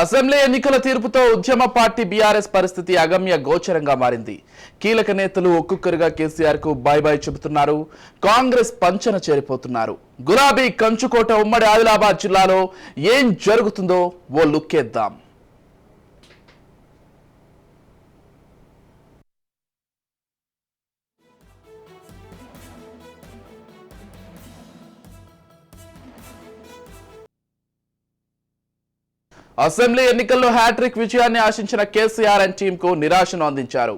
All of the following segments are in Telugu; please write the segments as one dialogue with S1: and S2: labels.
S1: అసెంబ్లీ ఎన్నికల తీర్పుతో ఉద్యమ పార్టీ బీఆర్ఎస్ పరిస్థితి అగమ్య గోచరంగా మారింది. కీలక నేతలు ఒక్కొక్కరుగా కేసీఆర్ కు బై బై చెబుతున్నారు. కాంగ్రెస్ పంచన చేరిపోతున్నారు. గులాబీ కంచుకోట ఉమ్మడి ఆదిలాబాద్ జిల్లాలో ఏం జరుగుతుందో ఓ లుక్కేద్దాం. అసెంబ్లీ ఎన్నికల్లో హ్యాట్రిక్ విజయాన్ని ఆశించిన కేసీఆర్ అండ్ టీమ్ కు నిరాశను అందించారు.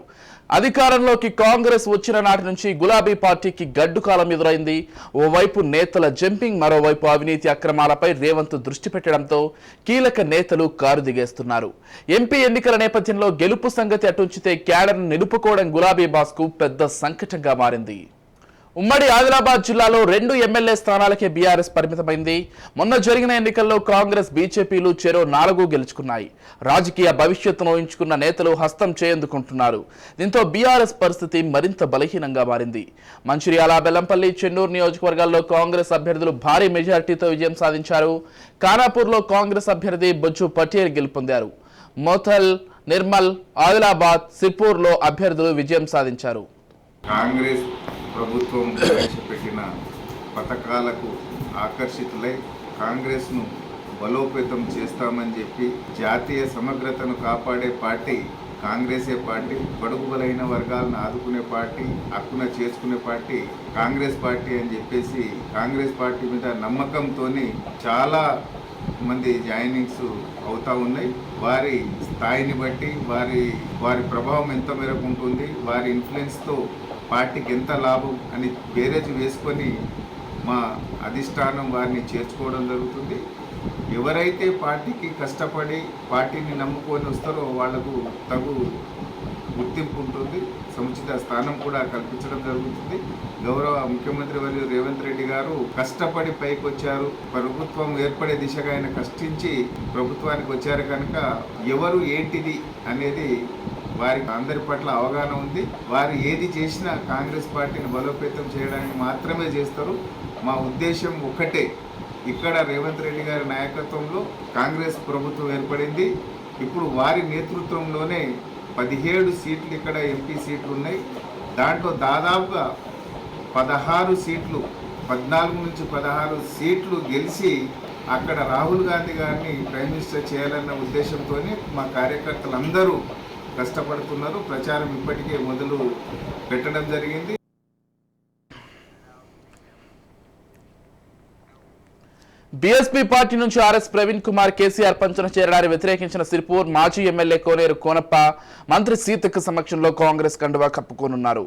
S1: అధికారంలోకి కాంగ్రెస్ వచ్చిన నాటి నుంచి గులాబీ పార్టీకి గడ్డు కాలం ఎదురైంది. ఓవైపు నేతల జంపింగ్, మరోవైపు అవినీతి అక్రమాలపై రేవంత్ దృష్టి పెట్టడంతో కీలక నేతలు కారు దిగేస్తున్నారు. ఎంపీ ఎన్నికల నేపథ్యంలో గెలుపు సంగతి అటుంచితే క్యాడర్ను నిలుపుకోవడం గులాబీ బాస్ కు పెద్ద సంకటంగా మారింది. ఉమ్మడి ఆదిలాబాద్ జిల్లాలో 2 ఎమ్మెల్యే స్థానాలకే బీఆర్ఎస్ పరిమితమైంది. మొన్న జరిగిన ఎన్నికల్లో కాంగ్రెస్, బీజేపీలు చెరో 4 గెలుచుకున్నాయి. రాజకీయ భవిష్యత్తును ఊహించుకున్న నేతలు హస్తం చేయందుకుంటున్నారు. దీంతో బీఆర్ఎస్ పరిస్థితి మరింత బలహీనంగా మారింది. మంచిర్యాల, బెల్లంపల్లి, చెన్నూరు నియోజకవర్గాల్లో కాంగ్రెస్ అభ్యర్థులు భారీ మెజారిటీతో విజయం సాధించారు. ఖానాపూర్లో కాంగ్రెస్ అభ్యర్థి బొజ్జు పటేల్ గెలుపొందారు. మోతల్, నిర్మల్, ఆదిలాబాద్, సిర్పూర్లో అభ్యర్థులు విజయం సాధించారు.
S2: కాంగ్రెస్ ప్రభుత్వం ప్రవేశపెట్టిన పథకాలకు ఆకర్షితులై కాంగ్రెస్ను బలోపేతం చేస్తామని చెప్పి జాతీయ సమగ్రతను కాపాడే పార్టీ కాంగ్రెసే పార్టీ, బడుగు బలైన వర్గాలను ఆదుకునే పార్టీ, హక్కున చేసుకునే పార్టీ కాంగ్రెస్ పార్టీ అని చెప్పేసి కాంగ్రెస్ పార్టీ మీద నమ్మకంతో చాలా మంది జాయినింగ్స్ అవుతూ ఉన్నాయి. వారి స్థాయిని బట్టి వారి ప్రభావం ఎంత మేరకు ఉంటుంది, వారి ఇన్ఫ్లుయెన్స్తో పార్టీకి ఎంత లాభం అని బేరేజ్ వేసుకొని మా అధిష్టానం వారిని చేర్చుకోవడం జరుగుతుంది. ఎవరైతే పార్టీకి కష్టపడి పార్టీని నమ్ముకొని వస్తారో వాళ్లకు తగు గుర్తింపు ఉంటుంది, సముచిత స్థానం కూడా కల్పించడం జరుగుతుంది. గౌరవ ముఖ్యమంత్రి వర్యులు రేవంత్ రెడ్డి గారు కష్టపడి పైకి వచ్చారు. ప్రభుత్వం ఏర్పడే దిశగా ఆయన కష్టించి ప్రభుత్వానికి వచ్చారు కనుక ఎవరు ఏంటిది అనేది వారికి అందరి పట్ల అవగాహన ఉంది. వారు ఏది చేసినా కాంగ్రెస్ పార్టీని బలోపేతం చేయడానికి మాత్రమే చేస్తారు. మా ఉద్దేశం ఒక్కటే, ఇక్కడ రేవంత్ రెడ్డి గారి నాయకత్వంలో కాంగ్రెస్ ప్రభుత్వం ఏర్పడింది. ఇప్పుడు వారి నేతృత్వంలోనే 17 సీట్లు ఇక్కడ ఎంపీ సీట్లు ఉన్నాయి. దాంట్లో దాదాపుగా 16 సీట్లు, 14 నుంచి 16 సీట్లు గెలిచి అక్కడ రాహుల్ గాంధీ గారిని ప్రైమ్ మినిస్టర్ చేయాలన్న ఉద్దేశంతోనే మా కార్యకర్తలందరూ కష్టపడుతున్నారు. ప్రచారం ఇప్పటికే మొదలు పెట్టడం జరిగింది.
S1: బీఎస్పీ పార్టీ నుంచి ఆర్ఎస్ ప్రవీణ్ కుమార్ కేసీఆర్ పంచన చేరడాన్ని వ్యతిరేకించిన సిర్పూర్ మాజీ ఎమ్మెల్యే కోనేరు కోనప్ప మంత్రి సీతక్క సమక్షంలో కాంగ్రెస్ కండువా కప్పుకోనున్నారు.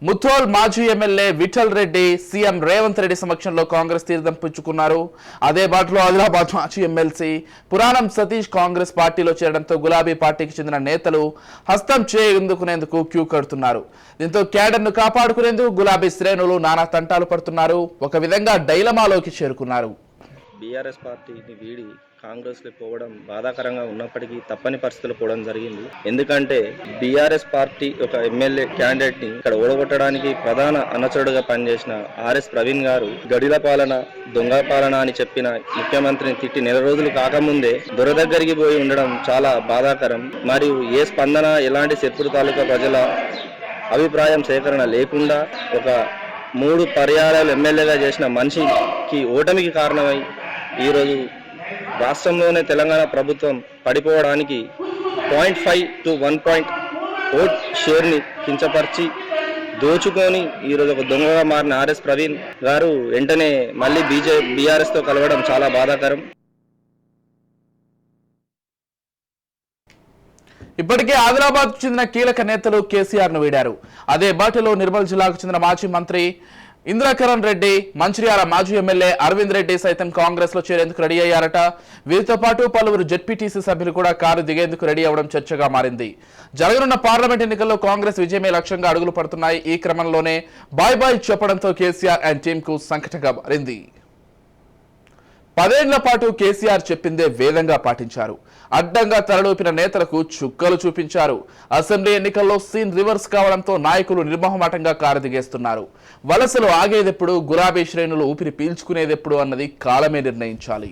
S1: ముథోల్ మాజీ ఎమ్మెల్యే విఠల్ రెడ్డి సీఎం రేవంత్ రెడ్డి సమక్షంలో కాంగ్రెస్ తీర్థం పుచ్చుకున్నారు. అదే బాటలో ఆదిలాబాద్ మాజీ ఎమ్మెల్సీ పురాణం సతీష్ కాంగ్రెస్ పార్టీలో చేరడంతో గులాబీ పార్టీకి చెందిన నేతలు హస్తం చేయందుకునేందుకు క్యూ కడుతున్నారు. దీంతో క్యాడర్ను కాపాడుకునేందుకు గులాబీ శ్రేణులు నానా తంటాలు పడుతున్నారు. ఒక విధంగా డైలమాలోకి చేరుకున్నారు.
S3: బీఆర్ఎస్ పార్టీని వీడి కాంగ్రెస్లో పోవడం బాధాకరంగా ఉన్నప్పటికీ తప్పని పరిస్థితులు పోవడం జరిగింది. ఎందుకంటే బీఆర్ఎస్ పార్టీ ఒక ఎమ్మెల్యే క్యాండిడేట్ ని ఇక్కడ ఓడగొట్టడానికి ప్రధాన అనుచరుడుగా పనిచేసిన ఆర్ఎస్ ప్రవీణ్ గారు గడిల పాలన, దొంగ పాలన అని చెప్పిన ముఖ్యమంత్రిని తిట్టి నెల రోజులు కాకముందే దొర దగ్గరికి పోయి ఉండడం చాలా బాధాకరం. మరియు ఏ స్పందన, ఎలాంటి సిర్పూర్ తాలూకా ప్రజల అభిప్రాయం సేకరణ లేకుండా ఒక 3 పర్యాయాలు ఎమ్మెల్యేగా చేసిన మనిషికి ఓటమికి కారణమై ఈరోజు రాష్ట్రంలోనే తెలంగాణ ప్రభుత్వం పడిపోవడానికి 0.5 to 1 పాయింట్ ఓట్ షేర్ని కించపరిచి దోచుకొని ఈరోజు ఒక దొంగగా మారిన ఆర్ఎస్ ప్రవీణ్ గారు వెంటనే మళ్ళీ బీఆర్ఎస్తో కలవడం చాలా బాధాకరం.
S1: ఇప్పటికే ఆదిలాబాద్ చెందిన కీలక నేతలు కేసీఆర్ ను వీడారు. అదే బాటలో నిర్మల్ జిల్లాకు చెందిన మాజీ మంత్రి ఇంద్రకరణ్ రెడ్డి, మంచిర్యాల మాజీ ఎమ్మెల్యే అరవింద్ రెడ్డి సైతం కాంగ్రెస్ లో చేరేందుకు రెడీ అయ్యారట. వీరితో పాటు పలువురు జెడ్పీటీసీ సభ్యులు కూడా కారు దిగేందుకు రెడీ అవ్వడం చర్చగా మారింది. జరగనున్న పార్లమెంట్ ఎన్నికల్లో కాంగ్రెస్ విజయమే లక్ష్యంగా అడుగులు పడుతున్నాయి. ఈ క్రమంలోనే బాయ్ బాయ్ చెప్పడంతో కేసీఆర్ అండ్ టీమ్ కు సంకటంగా మారింది. 10 ఏళ్ల పాటు కేసీఆర్ చెప్పిందే వేదంగా పాటించారు. అడ్డంగా తలలోపిన నేతలకు చుక్కలు చూపించారు. అసెంబ్లీ ఎన్నికల్లో సీన్ రివర్స్ కావడంతో నాయకులు నిర్మోహమాటంగా కారు దిగేస్తున్నారు. వలసలు ఆగేదెప్పుడు, గులాబీ శ్రేణులు ఊపిరి పీల్చుకునేదెప్పుడు అన్నది కాలమే నిర్ణయించాలి.